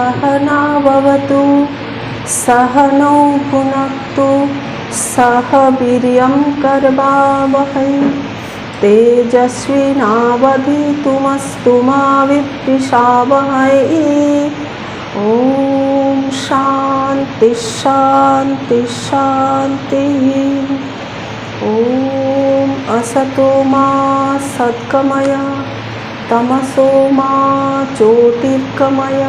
सहना भवतु सहनौ भुनक्तु सह वीर्यं करवावहै तेजस्विनावधीतमस्तु मा विद्विषावहै। ओम शांति शांति शांति। ओम असतो मा सद्गमय तमसो मा ज्योतिर्गमय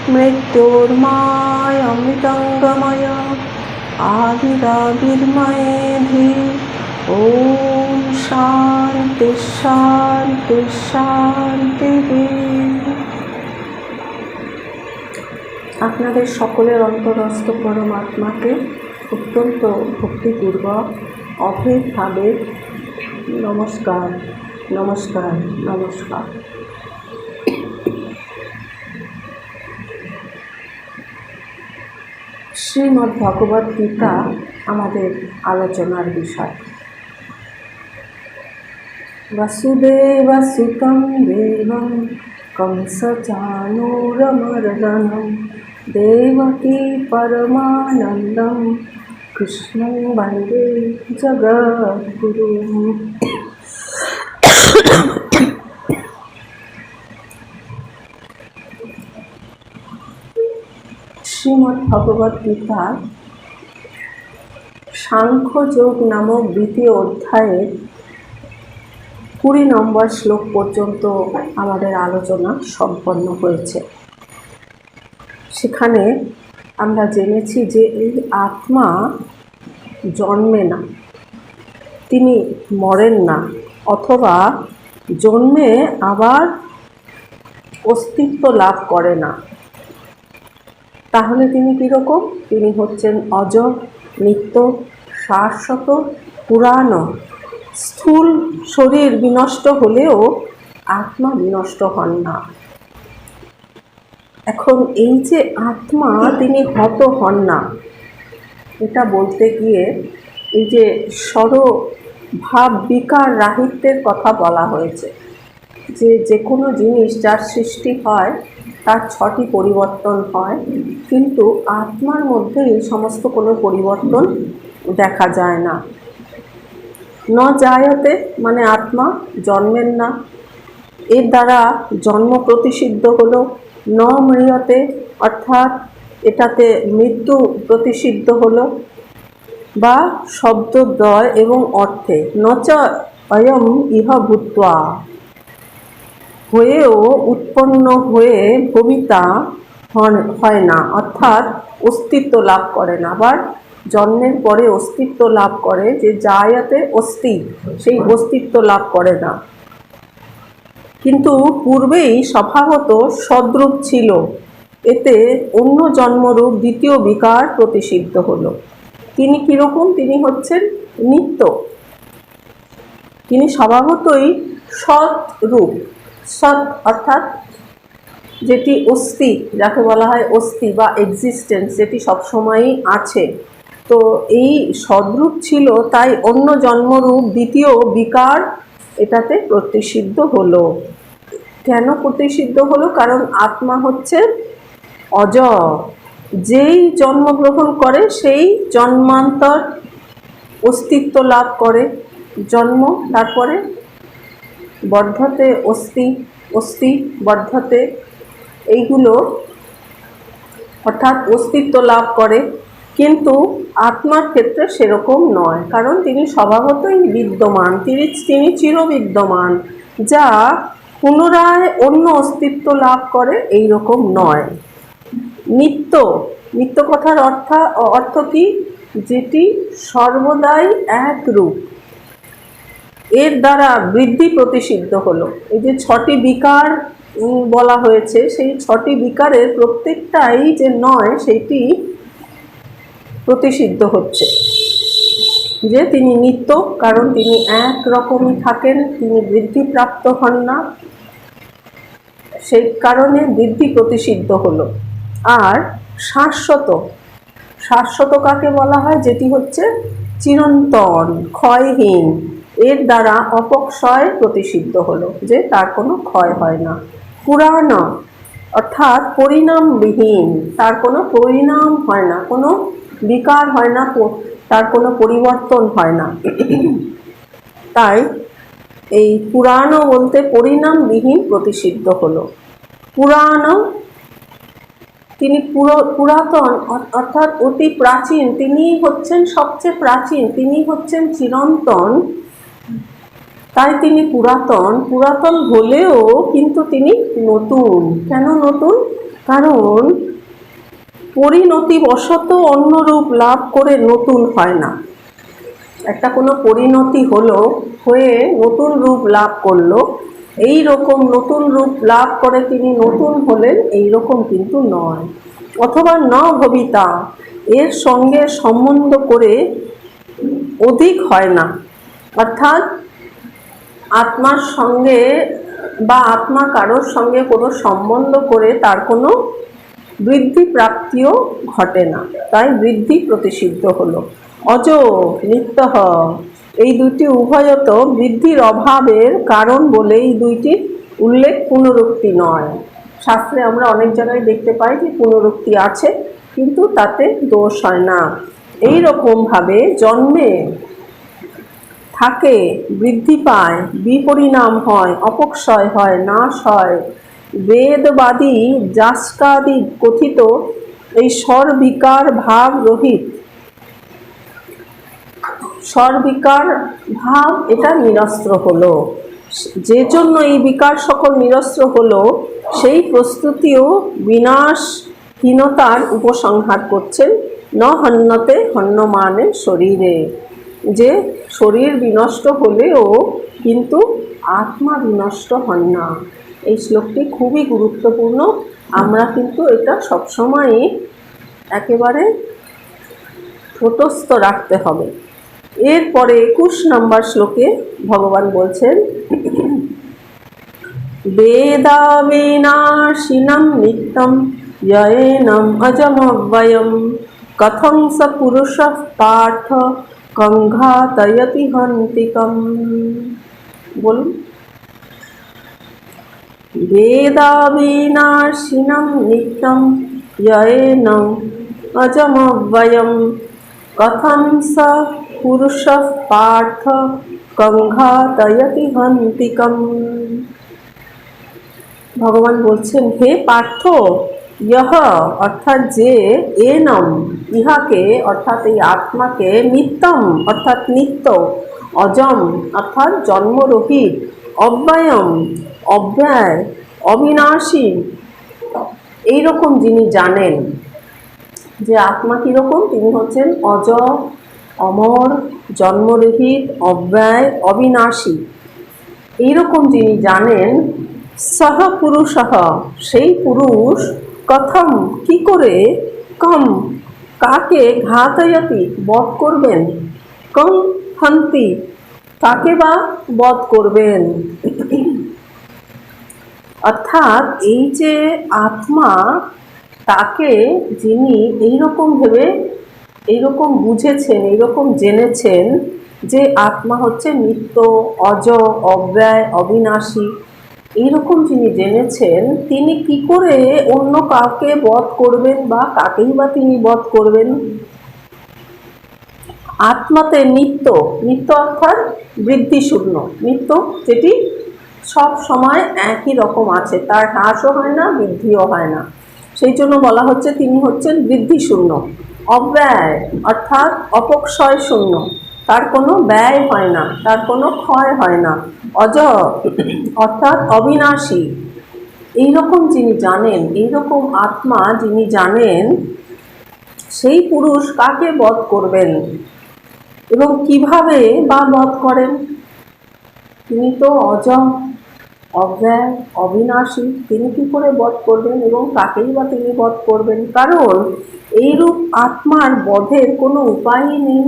मृत्योर्मामृतंगमय आविराविर्मयेधि। ओम शांति शांति शांति। আপনাদের সকলের অন্তরস্থ পরমাত্মাকে অত্যন্ত ভক্তিপূর্বক অভেদভাবে নমস্কার নমস্কার নমস্কার। শ্রীমদ্ ভগবদ্ গীতা আমাদের আলোচনার বিষয়। বসুদেব সুতং দেবং कंसचानूरमर्दनं देवकी परमानन्दं कृष्णं वन्दे जगद्गुरुं। শ্রীমদ্ ভগবদ্ গীতা সাংখ্যযোগ নামক দ্বিতীয় অধ্যায়ের 20 নম্বর শ্লোক পর্যন্ত আমাদের আলোচনা সম্পন্ন হয়েছে। সেখানে আমরা জেনেছি যে এই আত্মা জন্মে না, তিনি মরেন না, অথবা জন্মে আবার অস্তিত্ব লাভ করে না। তাহলে তিনি কীরকম? তিনি হচ্ছেন অজর, নিত্য, শাশ্বত, পুরানো। স্থূল শরীর বিনষ্ট হলেও আত্মা বিনষ্ট হন না। এখন এই যে আত্মা তিনি হত হন না, এটা বলতে গিয়ে এই যে স্বরভাব বিকার রাহিত্যের কথা বলা হয়েছে, যে কোনো জিনিস যার সৃষ্টি হয় তার 6টি পরিবর্তন হয়, কিন্তু আত্মার মধ্যে এই সমস্ত কোনো পরিবর্তন দেখা যায় না। ন জায়তে মানে আত্মা জন্মেন না, এর দ্বারা জন্ম প্রতিষিদ্ধ হলো। ন মৃয়তে অর্থাৎ এটাতে মৃত্যু প্রতিষিদ্ধ হলো, বা শব্দদ্বয় এবং অর্থে নচ অয়ম ইহ ভূত্বা হয়েও উৎপন্ন হয়ে ভবিতা হয় না, অর্থাৎ অস্তিত্ব লাভ করে না। আবার জন্মের পরে অস্তিত্ব লাভ করে, যে জায়তে অস্তি, সেই অস্তিত্ব লাভ করে না। কিন্তু পূর্বেই স্বভাবত সদ্রূপ ছিল, এতে অন্য জন্মরূপ দ্বিতীয় বিকার প্রতিষিদ্ধ হলো। তিনি কীরকম? তিনি হচ্ছেন নিত্য, তিনি স্বভাবতই সৎ রূপ। সৎ অর্থাৎ যেটি অস্তি, যাকে বলা হয় অস্তি বা এক্সিস্টেন্স, যেটি সবসময়ই আছে। তো এই সদ্রূপ ছিল, তাই অন্য জন্মরূপ দ্বিতীয় বিকার এটাতে প্রতিষিদ্ধ হলো। কেন প্রতিষিদ্ধ হলো? কারণ আত্মা হচ্ছে অজর, যেই জন্মগ্রহণ করে সেই জন্মান্তর অস্তিত্ব লাভ করে। জন্ম, তারপরে বর্ধতে অস্তি, অস্তি বর্ধতে, এইগুলো অর্থাৎ অস্তিত্ব লাভ করে। কিন্তু আত্মার ক্ষেত্রে সেরকম নয়, কারণ তিনি স্বভাবতই বিদ্যমান, তিনি চিরবিদ্যমান, যা পুনরায় অন্য অস্তিত্ব লাভ করে এই রকম নয়। নিত্য, নিত্য কথার অর্থ কি? যেটি সর্বদাই এক রূপ, এর দ্বারা বৃদ্ধি প্রতিষিদ্ধ হলো। এই যে 6টি বিকার বলা হয়েছে, সেই 6টি বিকারের প্রত্যেকটাই যে নয় সেটি প্রতিষিদ্ধ হচ্ছে। যে তিনি নিত্য, কারণ তিনি এক রকমই থাকেন, তিনি বৃদ্ধিপ্রাপ্ত হন না, সেই কারণে বৃদ্ধি প্রতিষিদ্ধ হলো। আর শাশ্বত, শাশ্বত কাকে বলা হয়? যেটি হচ্ছে চিরন্তন, ক্ষয়হীন, এর দ্বারা অপক্ষয় প্রতিষিদ্ধ হলো, যে তার কোনো ক্ষয় হয় না। পুরাণ, অর্থাৎ পরিণামবিহীন, তার কোনো পরিণাম হয় না, কোনো বিকার হয় না, তার কোনো পরিবর্তন হয় না। তাই এই পুরাণ বলতে পরিণামবিহীন প্রতিষিদ্ধ হলো। পুরাণ, তিনি পুরাতন অর্থাৎ অতি প্রাচীন, তিনি হচ্ছেন সবচেয়ে প্রাচীন, তিনি হচ্ছেন চিরন্তন, তাই তিনি পুরাতন। পুরাতন হলেও কিন্তু তিনি নতুন। কেন নতুন? কারণ পরিণতিবশত অন্য রূপ লাভ করে নতুন হয় না। একটা কোনো পরিণতি হলো, হয়ে নতুন রূপ লাভ করলো, এই রকম নতুন রূপ লাভ করে তিনি নতুন হলেন, এই রকম কিন্তু নয়। অথবা ন ভবিতা, এর সঙ্গে সম্বন্ধ করে অধিক হয় না, অর্থাৎ আত্মার সঙ্গে বা আত্মা কারোর সঙ্গে কোনো সম্বন্ধ করে তার কোনো বৃদ্ধি প্রাপ্তিও ঘটে না, তাই বৃদ্ধি প্রতিষিদ্ধ হলো। অজ নিত্য, এই দুটি উভয়ত বৃদ্ধির অভাবের কারণ বলে এই দুইটির উল্লেখ পুনরুক্তি নয়। শাস্ত্রে আমরা অনেক জায়গায় দেখতে পাই যে পুনরুক্তি আছে, কিন্তু তাতে দোষ হয় না। এই রকমভাবে জন্মে থাকে, বৃদ্ধি পায়, বিপরিণাম হয়, অপক্ষয় হয়, নাশ হয়। বেদবাদী যাস্কাদি কথিত এই স্বরবিকার ভাব রহিত, স্বরবিকার ভাব এটা নিরস্ত্র হলো। যে জন্য এই বিকার সকল নিরস্ত্র হলো, সেই প্রস্তুতিও বিনাশহীনতার উপসংহার করছেন। ন হন্যতে হন্যমানে শরীরে, যে শরীর বিনষ্ট হলেও কিন্তু আত্মা বিনষ্ট হন না। এই শ্লোকটি খুবই গুরুত্বপূর্ণ, আমরা কিন্তু এটা সবসময়ই একেবারে ঠোঁটস্থ রাখতে হবে। এরপরে 21 নম্বর শ্লোকে ভগবান বলছেন, বেদাবিনাশিনম নিত্যম য়য়েনম অজমব্যয়ম কথং স পুরুষঃ পার্থ কংঘাতয়তি হন্তিকম। বলুন। বেদাবিনাশিনম নিত্যম য়য়েনম অজমব্যয়ম কথং স পুরুষঃ পার্থ কংঘাতয়তি হন্তিকম। ভগবান বলছেন, হে পার্থ, ইহ অর্থাৎ যে, এনম ইহাকে অর্থাৎ এই আত্মাকে, নিত্যম অর্থাৎ নিত্য, অজম অর্থাৎ জন্মরহিত, অব্যয়ম অব্যয়, অবিনাশী, এইরকম যিনি জানেন যে আত্মা কীরকম, তিনি হচ্ছেন অজ, অমর, জন্মরহিত, অব্যয়, অবিনাশী, এইরকম যিনি জানেন, সহ পুরুষঃ সেই পুরুষ, কথম কি করে, কম কাকে, ঘাতয়তি বধ করবেন, কম হন্তি কাকে বা বধ করবেন। অর্থাৎ এই যে আত্মা, তাকে যিনি এইরকম ভেবে, এইরকম বুঝেছেন, এইরকম জেনেছেন যে আত্মা হচ্ছে নিত্য, অজ, অব্যয়, অবিনাশী, এইরকম যিনি জেনেছেন, তিনি কি করে অন্য কাউকে বধ করবেন বা কাকেই বা তিনি বধ করবেন। আত্মাতে নিত্য, নিত্য অর্থাৎ বৃদ্ধিশূন্য, নিত্য যেটি সব সময় একই রকম আছে, তার হ্রাসও হয় না, বৃদ্ধিও হয় না, সেই জন্য বলা হচ্ছে তিনি হচ্ছেন বৃদ্ধিশূন্য। অব্যয় অর্থাৎ অপক্ষয় শূন্য, তার কোনো ব্যয় হয় না, তার কোনো ক্ষয় হয় না। অজ অর্থাৎ অবিনাশী, এইরকম যিনি জানেন, এইরকম আত্মা যিনি জানেন, সেই পুরুষ কাকে বধ করবেন এবং কিভাবে বা বধ করেন। তিনি তো অজ, অব্যয়, অবিনাশী, তিনি কি করে বধ করবেন এবং কাকেই বা তিনি বধ করবেন। কারণ এইরূপ আত্মার বধের কোনো উপায়ই নেই।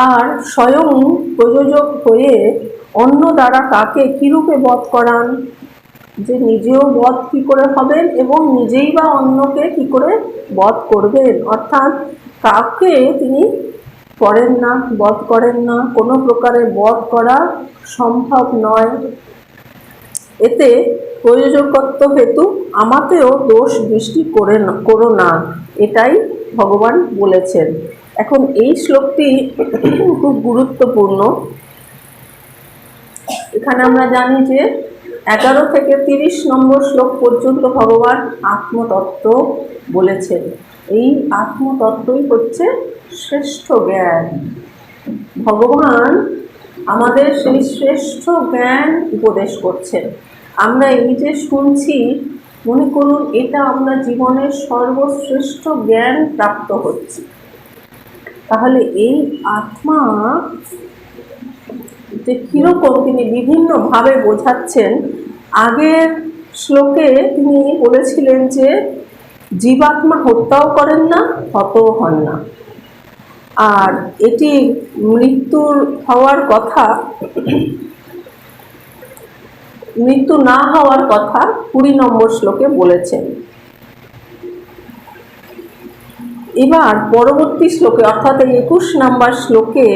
আর স্বয়ং প্রযোজক হয়ে অন্য দ্বারা কাকে কিরূপে বধ করান, যে নিজেও বধ কি করে হবেন এবং নিজেই বা অন্যকে কি করে বধ করবেন। অর্থাৎ কাউকে তিনি করেন না, বধ করেন না, কোনো প্রকারে বধ করা সম্ভব নয়। এতে প্রয়োজকত্ব হেতু আমাতেও দোষ দৃষ্টি করো না, এটাই ভগবান বলেছেন। এখন এই শ্লোকটি খুব গুরুত্বপূর্ণ। এখানে আমরা জানি যে 11 থেকে 30 নম্বর শ্লোক পর্যন্ত ভগবান আত্মতত্ত্ব বলেছেন। এই আত্মতত্ত্বই হচ্ছে শ্রেষ্ঠ জ্ঞান। ভগবান আমাদের সেই শ্রেষ্ঠ জ্ঞান উপদেশ করছেন। আমরা এই যে শুনছি, মনে করুন এটা আমরা জীবনের সর্বশ্রেষ্ঠ জ্ঞান প্রাপ্ত হচ্ছি। তাহলে এই আত্মা যে কীরকম তিনি বিভিন্নভাবে বোঝাচ্ছেন। আগের শ্লোকে তিনি বলেছিলেন যে জীবাত্মা হত্যাও করেন না, হতও হন না, আর এটি মৃত্যুর হওয়ার কথা, মৃত্যু না হওয়ার কথা 20 নম্বর শ্লোকে বলেছেন। এবার পরবর্তী শ্লোকে অর্থাৎ 21 নম্বর শ্লোকে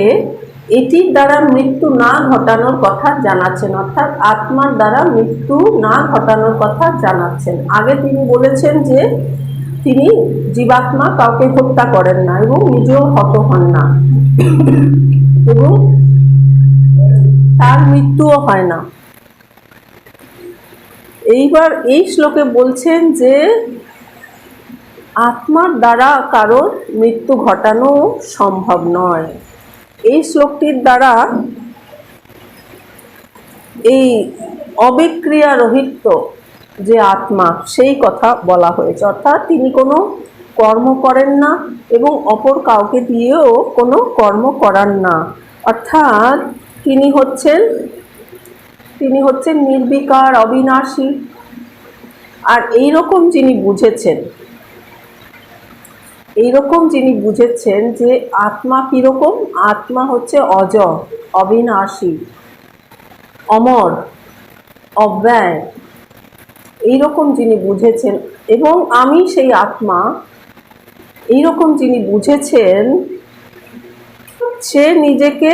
এটির দ্বারা মৃত্যু না ঘটানোর কথা জানাচ্ছেন, অর্থাৎ আত্মার দ্বারা মৃত্যু না ঘটানোর কথা জানাচ্ছেন। আগে তিনি বলেছেন যে তিনি জীবাত্মা কাউকে হত্যা করেন না এবং নিজেও হত হন না এবং তার মৃত্যুও হয় না। এইবার এই শ্লোকে বলছেন যে আত্মার দ্বারা কারোর মৃত্যু ঘটানো সম্ভব নয়। এই শ্লোকটির দ্বারা এই অবিক্রিয়া রহিত যে আত্মা সেই কথা বলা হয়েছে, অর্থাৎ তিনি কোনো কর্ম করেন না এবং অপর কাউকে দিয়েও কোনো কর্ম করান না, অর্থাৎ তিনি হচ্ছেন নির্বিকার, অবিনাশী। আর এইরকম যিনি বুঝেছেন যে আত্মা কীরকম, আত্মা হচ্ছে অজর, অবিনাশী, অমর, অব্যয়, এইরকম যিনি বুঝেছেন এবং আমি সেই আত্মা, এইরকম যিনি বুঝেছেন সে নিজেকে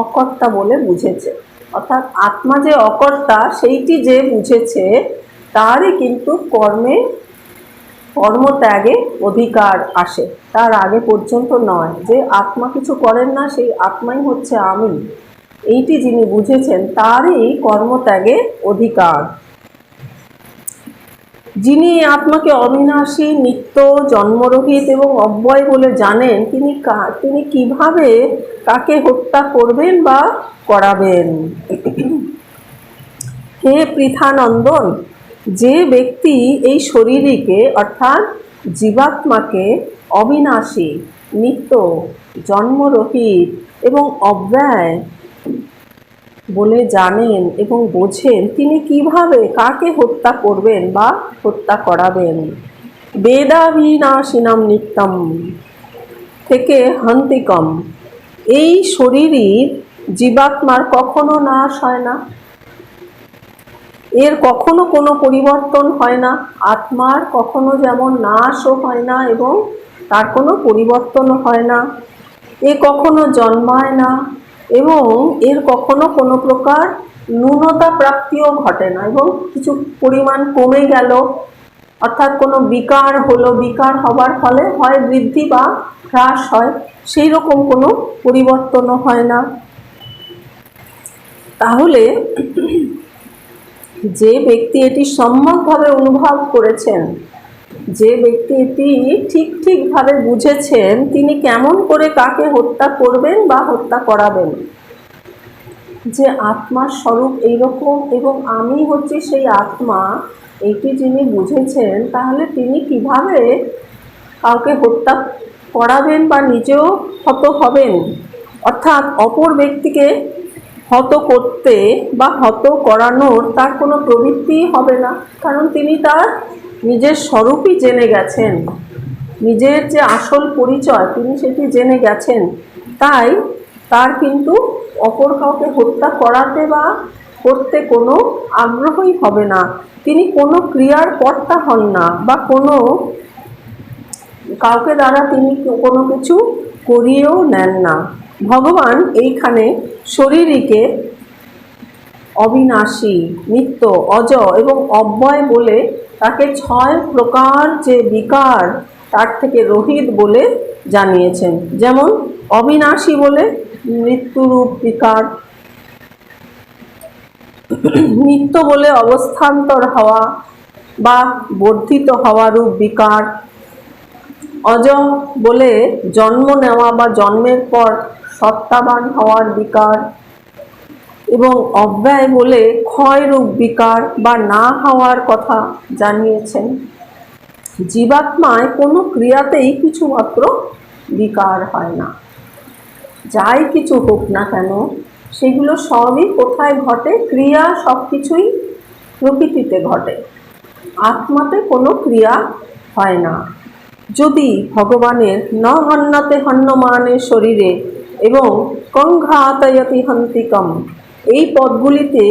অকর্তা বলে বুঝেছে। অর্থাৎ আত্মা যে অকর্তা সেইটি যে বুঝেছে তারই কিন্তু কর্মত্যাগে অধিকার আসে, তার আগে পর্যন্ত নয়। যে আত্মা কিছু করেন না সেই আত্মাই হচ্ছে আমি, এইটি যিনি বুঝেছেন তারই কর্মত্যাগে অধিকার। যিনি আত্মাকে অবিনাশী, নিত্য, জন্মরহিত এবং অব্যয় বলে জানেন, তিনি কিভাবে কাকে হত্যা করবেন বা করাবেন? হে পৃথানন্দন, যে ব্যক্তি এই শরীরকে অর্থাৎ জীবাত্মাকে অবিনাশী, নিত্য, জন্মরহিত এবং অব্যয় বলে জানেন এবং বোঝেন, তিনি কিভাবে কাকে হত্যা করবেন বা হত্যা করাবেন? বেদাবিনাশিনাম নিত্যম থেকে হন্তিকম, এই শরীরই জীবাত্মার কখনো নাশ হয় না, এর কখনো কোনো পরিবর্তন হয় না। আত্মার কখনো যেমন নাশও হয় না এবং তার কোনো পরিবর্তনও হয় না। এ কখনো জন্মায় না এবং এর কখনো কোনো প্রকার ন্যূনতা প্রাপ্তিও ঘটে না এবং কিছু পরিমাণ কমে গেল, অর্থাৎ কোনো বিকার হলো, বিকার হবার ফলে হয় বৃদ্ধি বা হ্রাস হয়, সেই রকম কোনো পরিবর্তনও হয় না। তাহলে যে ব্যক্তি এটি সম্যকভাবে অনুভব করেছেন, যে ব্যক্তি এটি ঠিকভাবে বুঝেছেন, তিনি কেমন করে কাকে হত্যা করবেন বা হত্যা করাবেন? যে আত্মার স্বরূপ এইরকম এবং আমি হচ্ছি সেই আত্মা, এটি যিনি বুঝেছেন, তাহলে তিনি কিভাবে কাউকে হত্যা করাবেন বা নিজেও হত হবেন? অর্থাৎ অপর ব্যক্তিকে হত করতে বা হত করানোর তার কোনো প্রবৃত্তি হবে না, কারণ তিনি তার নিজের স্বরূপই জেনে গেছেন, নিজের যে আসল পরিচয় তিনি সেটি জেনে গেছেন। তাই তার কিন্তু অপর কাউকে হত্যা করাতে বা করতে কোনো আগ্রহই হবে না। তিনি কোনো ক্রিয়ার কর্তা হন না বা কোনো কাউকে দ্বারা তিনি কোনো কিছু করিয়েও নেন না। ভগবান এইখানে শরীরীকে অবিনাশী, নিত্য, অজ এবং অব্যয় বলে তাকে 6 প্রকার যে বিকার তার থেকে রহিত বলে জানিয়েছেন। যেমন অবিনাশী বলে মৃত্যুরূপ বিকার, নিত্য বলে অবস্থান্তর হওয়া বা বর্ধিত হওয়া রূপ বিকার, অজ বলে জন্ম নেওয়া বা জন্মের পর সত্তাবান হওয়ার বিকার, এবং অব্যয় বলে ক্ষয়রূপ বিকার বা না হওয়ার কথা জানিয়েছেন। জীবাত্মায় কোনো ক্রিয়াতেই কিছুমাত্র বিকার হয় না। যাই কিছু হোক না কেন সেগুলো সবই কোথায় ঘটে? ক্রিয়া সব কিছুই প্রকৃতিতে ঘটে, আত্মাতে কোনো ক্রিয়া হয় না। যদি ভগবানের ন হন্যতে হন্যমানের শরীরে এবং কংঘাতয়তি হন্তিকম এই পদগুলিতে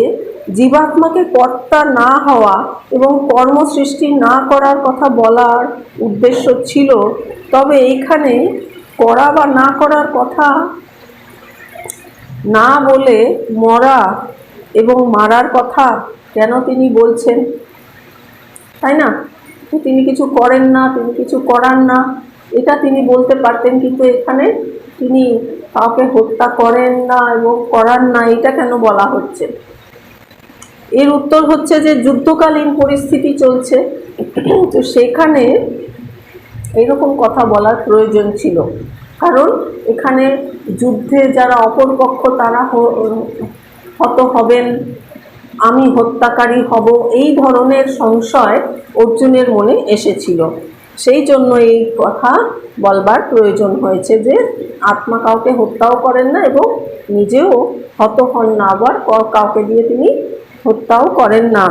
জীবাত্মাকে কর্তা না হওয়া এবং কর্ম সৃষ্টি না করার কথা বলার উদ্দেশ্য ছিল, তবে এইখানে করা বা না করার কথা না বলে মরা এবং মারার কথা কেন তিনি বলছেন? তাই না? তিনি কিছু করেন না, তিনি কিছু করান না, এটা তিনি বলতে পারতেন, কিন্তু এখানে তিনি কাউকে হত্যা করেন না এবং করান না, এটা কেন বলা হচ্ছে? এর উত্তর হচ্ছে যে যুদ্ধকালীন পরিস্থিতি চলছে, তো সেখানে এরকম কথা বলার প্রয়োজন ছিল। কারণ এখানে যুদ্ধে যারা অপরপক্ষ তারা হত হবেন, আমি হত্যাকারী হব, এই ধরনের সংশয় অর্জুনের মনে এসেছিল। সেই জন্য এই কথা বলবার প্রয়োজন হয়েছে যে আত্মা কাউকে হত্যাও করেন না এবং নিজেও হত হন না, আবার কাউকে দিয়ে তিনি হত্যাও করেন না।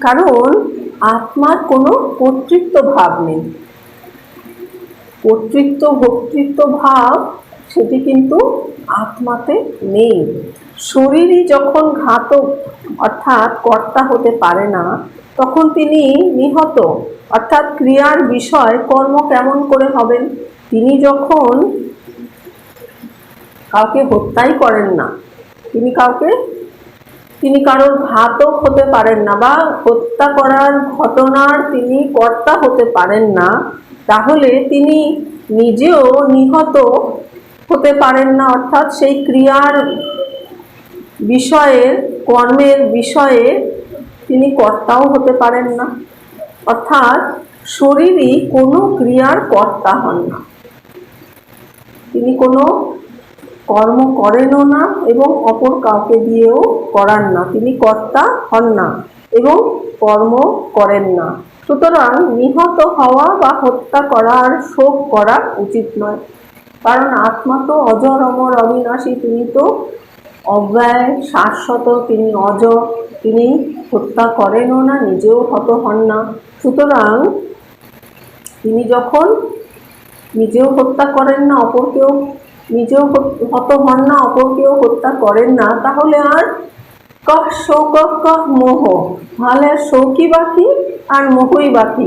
কারণ আত্মার কোনো কর্তৃত্ব ভাব নেই। কর্তৃত্ব ভোক্তৃত্ব ভাব সেটি কিন্তু আত্মাতে নেই। শরীরই যখন ঘাতক অর্থাৎ কর্তা হতে পারে না, তখন তিনি নিহত অর্থাৎ ক্রিয়ার বিষয় কর্ম কেমন করে হবেন? তিনি যখন কাউকে হত্যাই করেন না, তিনি কারোর ঘাতক হতে পারেন না বা হত্যা করার ঘটনার তিনি কর্তা হতে পারেন না, তাহলে তিনি নিজেও নিহত হতে পারেন না, অর্থাৎ সেই ক্রিয়ার বিষয়ে কর্মের বিষয়ে তিনি কর্তাও হতে পারেন না। অর্থাৎ শরীরই কোনো ক্রিয়ার কর্তা হন না, তিনি কোনো কর্ম করেনও না এবং অপর কাউকে দিয়েও করান না, তিনি কর্তা হন না এবং কর্ম করেন না। সুতরাং নিহত হওয়া বা হত্যা করার শোক করা উচিত নয়, কারণ আত্মা তো অজর অমর অবিনাশী, তিনি তো অব্যয় শাশ্বত, তিনি অজ, তিনি হত্যা করেনও না, নিজেও হত হন না। সুতরাং তিনি যখন নিজেও হত্যা করেন না, অপরকেও নিজেও হত হন না, অপরকেও হত্যা করেন না, তাহলে আর কহ শোক কহ মোহ, তাহলে আর শোকই বাকি আর মোহই বাকি।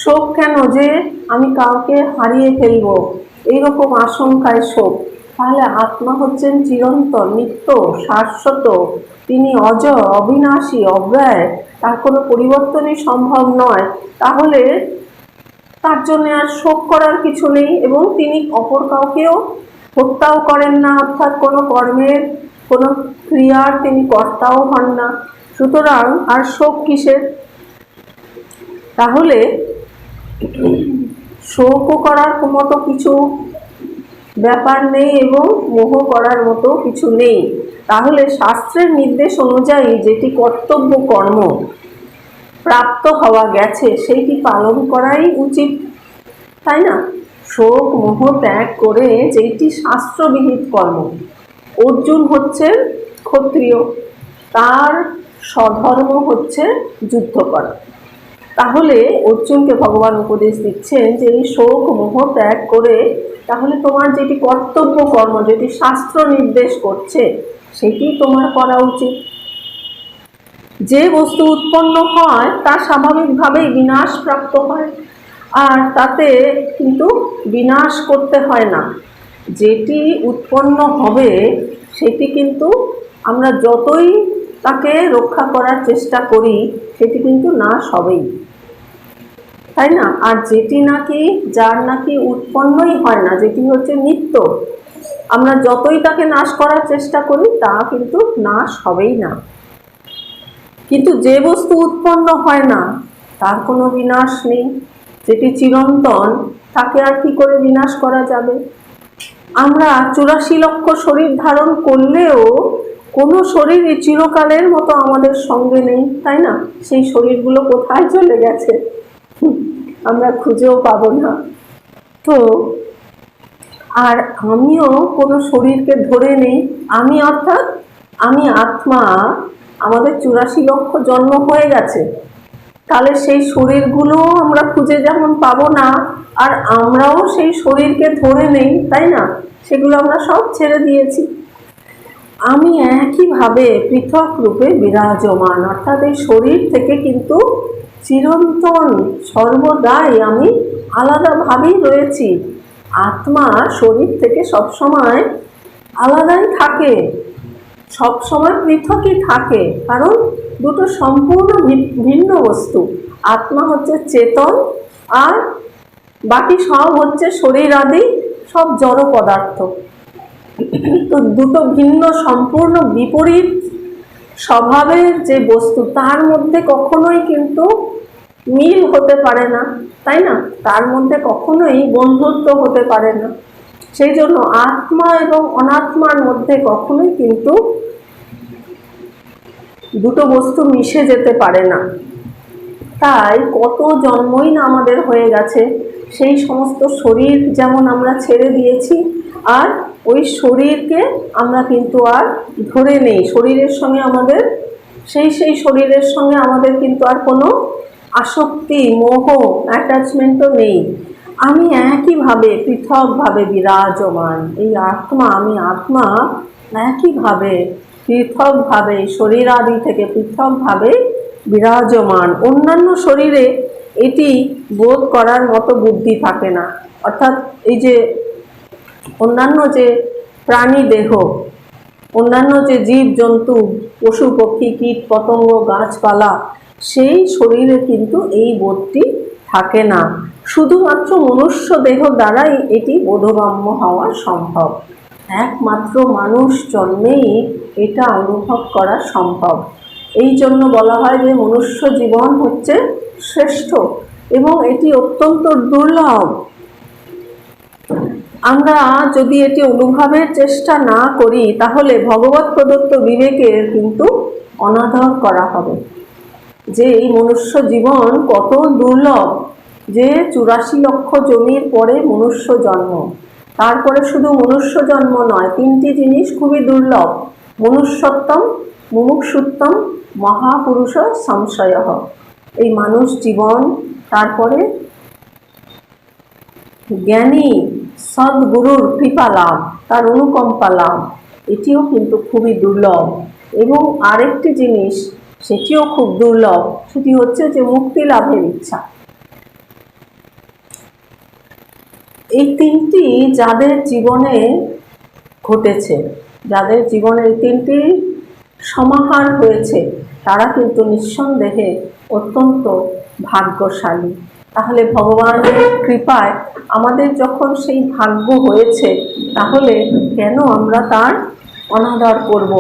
শোক কেন? যে আমি কাউকে হারিয়ে ফেলবো এইরকম আশঙ্কায় শোক। তাহলে আত্মা হচ্ছেন চিরন্তন, নিত্য, শাশ্বত, তিনি অজ, অবিনাশী, অব্যয়, তার কোনো পরিবর্তনই সম্ভব নয়। তাহলে তার জন্য আর শোক করার কিছু নেই এবং তিনি অপর কাউকেও হত্যাও করেন না, অর্থাৎ কোনো কর্মের কোনো ক্রিয়ার তিনি কর্তাও হন না। সুতরাং আর শোক কিসের? তাহলে শোকও করার মতো কিছু ব্যাপার নেই এবং মোহ করার মতো কিছু নেই। তাহলে শাস্ত্রের নির্দেশ অনুযায়ী যেটি কর্তব্য কর্ম প্রাপ্ত হওয়া গেছে সেইটি পালন করাই উচিত, তাই না? শোক মোহ ত্যাগ করে যেটি শাস্ত্রবিহিত কর্ম। অর্জুন হচ্ছে ক্ষত্রিয়, তার স্বধর্ম হচ্ছে যুদ্ধ করা। তাহলে অর্জুনকে ভগবান উপদেশ দিচ্ছেন যে এই শোক মোহ ত্যাগ করে তাহলে তোমার যেটি কর্তব্য কর্ম, যেটি শাস্ত্র নির্দেশ করছে সেটি তোমার করা উচিত। যে বস্তু উৎপন্ন হয় তা স্বাভাবিকভাবেই বিনাশ প্রাপ্ত হয়, আর তাতে কিন্তু বিনাশ করতে হয় না। যেটি উৎপন্ন হবে সেটি কিন্তু আমরা যতই তাকে রক্ষা করার চেষ্টা করি সেটি কিন্তু নাশ হবেই, তাই না? আর যেটি নাকি যার নাকি উৎপন্নই হয় না, যেটি হচ্ছে নিত্য, আমরা যতই তাকে নাশ করার চেষ্টা করি তা কিন্তু নাশ হবেই না। কিন্তু যে বস্তু উৎপন্ন হয় না তার কোনো বিনাশ নেই, যেটি চিরন্তন, তাকে আর কি করে বিনাশ করা যাবে? আমরা 84 লক্ষ শরীর ধারণ করলেও কোনো শরীরই চিরকালের মতো আমাদের সঙ্গে নেই, তাই না? সেই শরীরগুলো কোথায় চলে গেছে আমরা খুঁজেও পাবো না। তো আর আমিও কোনো শরীরকে ধরে নেই, আমি অর্থাৎ আমি আত্মা, আমাদের 84 লক্ষ জন্ম হয়ে গেছে, তাহলে সেই শরীরগুলো আমরা খুঁজে যেমন পাবো না, আর আমরাও সেই শরীরকে ধরে নেই, তাই না? সেগুলো আমরা সব ছেড়ে দিয়েছি। আমি একইভাবে পৃথক রূপে বিরাজমান, অর্থাৎ এই শরীর থেকে কিন্তু চিরন্তন সর্বদাই আমি আলাদাভাবেই রয়েছি। আত্মা শরীর থেকে সবসময় আলাদাই থাকে, সবসময় পৃথকই থাকে, কারণ দুটো সম্পূর্ণ ভিন্ন বস্তু। আত্মা হচ্ছে চেতন, আর বাকি সব হচ্ছে শরীর আদি সব জড় পদার্থ। তো দুটো ভিন্ন সম্পূর্ণ বিপরীত স্বভাবের যে বস্তু, তার মধ্যে কখনোই কিন্তু মিল হতে পারে না, তাই না? তার মধ্যে কখনোই বন্ধুত্ব হতে পারে না। সেই জন্য আত্মা এবং অনাত্মার মধ্যে কখনোই কিন্তু দুটো বস্তু মিশে যেতে পারে না। তাই কত জন্মই না আমাদের হয়ে গেছে, সেই সমস্ত শরীর যেমন আমরা ছেড়ে দিয়েছি, আর ওই শরীরকে আমরা কিন্তু আর ধরে নেই, শরীরের সঙ্গে আমাদের সেই শরীরের সঙ্গে আমাদের কিন্তু আর কোনো আসক্তি, মোহ, অ্যাটাচমেন্টও নেই। আমি একইভাবে পৃথকভাবে বিরাজমান, এই আত্মা, আমি আত্মা একইভাবে পৃথকভাবে শরীর আদি থেকে পৃথকভাবে বিরাজমান। অন্যান্য শরীরে এটি বোধ করার মতো বুদ্ধি থাকে না, অর্থাৎ এই যে অন্যান্য যে প্রাণী দেহ, অন্যান্য যে জীব জন্তু, পশু পক্ষী, কীট পতঙ্গ, গাছপালা, সেই শরীরে কিন্তু এই বোধটি থাকে না। শুধুমাত্র মনুষ্য দেহ দ্বারাই এটি বোধগম্য হওয়া সম্ভব। একমাত্র মানুষ জন্মেই এটা অনুভব করা সম্ভব। এই জন্য বলা হয় যে মনুষ্য জীবন হচ্ছে শ্রেষ্ঠ এবং এটি অত্যন্ত দুর্লভ। আমরা যদি এটি অনুভবের চেষ্টা না করি তাহলে ভগবত প্রদত্ত বিবেকের কিন্তু অনাদর করা হবে, যে এই মনুষ্য জীবন কত দুর্লভ, যে 84 লক্ষ জমির পরে মনুষ্য জন্ম। তারপরে শুধু মনুষ্য জন্ম নয়, তিনটি জিনিস খুবই দুর্লভ: মনুষ্যত্বম, মুমুক্ষুত্বম, মহাপুরুষ সংশয়। এই মানুষ জীবন, তারপরে জ্ঞানী সদ্গুরুর কৃপা লাভ, তার অনুকম্পা লাভ, এটিও কিন্তু খুবই দুর্লভ। এবং আরেকটি জিনিস, সেটিও খুব দুর্লভ, সেটি হচ্ছে যে মুক্তি লাভের ইচ্ছা। এই তিনটি যাদের জীবনে ঘটেছে, যাদের জীবনে এই তিনটি সমাহার হয়েছে, তারা কিন্তু নিঃসন্দেহে অত্যন্ত ভাগ্যশালী। তাহলে ভগবানের কৃপায় আমাদের যখন সেই ভাগ্য হয়েছে, তাহলে কেন আমরা তার অনাদর করব?